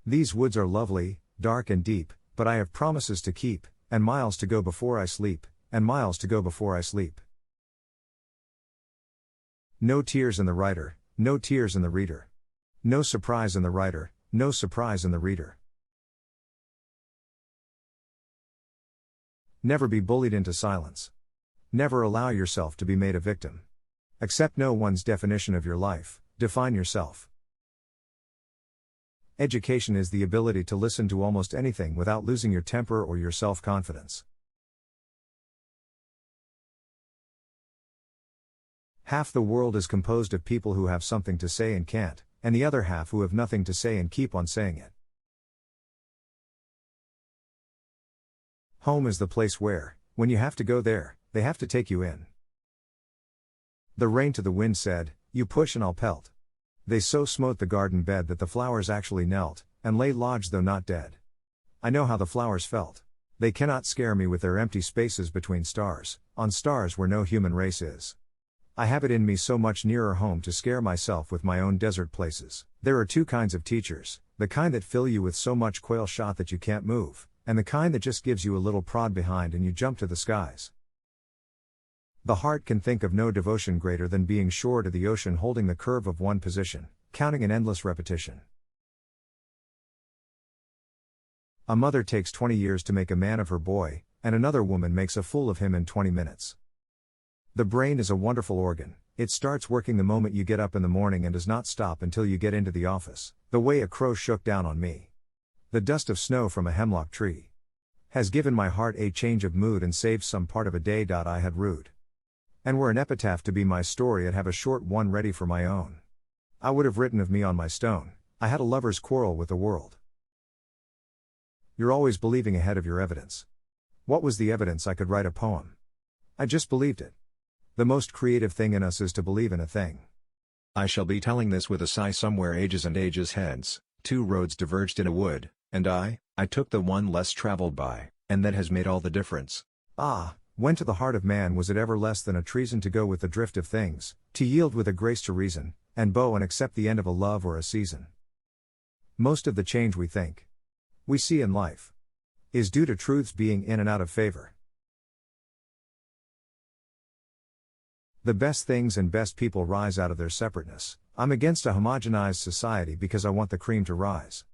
These woods are lovely, dark and deep, but I have promises to keep, and miles to go before I sleep, and miles to go before I sleep. No tears in the writer, no tears in the reader. No surprise in the writer, no surprise in the reader. Never be bullied into silence. Never allow yourself to be made a victim. Accept no one's definition of your life, define yourself. Education is the ability to listen to almost anything without losing your temper or your self-confidence. Half the world is composed of people who have something to say and can't, and the other half who have nothing to say and keep on saying it. Home is the place where, when you have to go there, they have to take you in. The rain to the wind said, "You push and I'll pelt." They so smote the garden bed that the flowers actually knelt, and lay lodged though not dead. I know how the flowers felt. They cannot scare me with their empty spaces between stars, on stars where no human race is. I have it in me so much nearer home to scare myself with my own desert places. There are two kinds of teachers, the kind that fill you with so much quail shot that you can't move, and the kind that just gives you a little prod behind and you jump to the skies. The heart can think of no devotion greater than being shore to the ocean holding the curve of one position, counting an endless repetition. A mother takes 20 years to make a man of her boy, and another woman makes a fool of him in 20 minutes. The brain is a wonderful organ. It starts working the moment you get up in the morning and does not stop until you get into the office, the way a crow shook down on me. The dust of snow from a hemlock tree has given my heart a change of mood and saved some part of a day I had rued. And were an epitaph to be my story, I'd have a short one ready for my own. I would have written of me on my stone, I had a lover's quarrel with the world. You're always believing ahead of your evidence. What was the evidence I could write a poem? I just believed it. The most creative thing in us is to believe in a thing. I shall be telling this with a sigh somewhere ages and ages hence. Two roads diverged in a wood, and I took the one less traveled by, and that has made all the difference. Ah, when to the heart of man was it ever less than a treason to go with the drift of things, to yield with a grace to reason, and bow and accept the end of a love or a season? Most of the change we think, we see in life, is due to truths being in and out of favor. The best things and best people rise out of their separateness. I'm against a homogenized society because I want the cream to rise.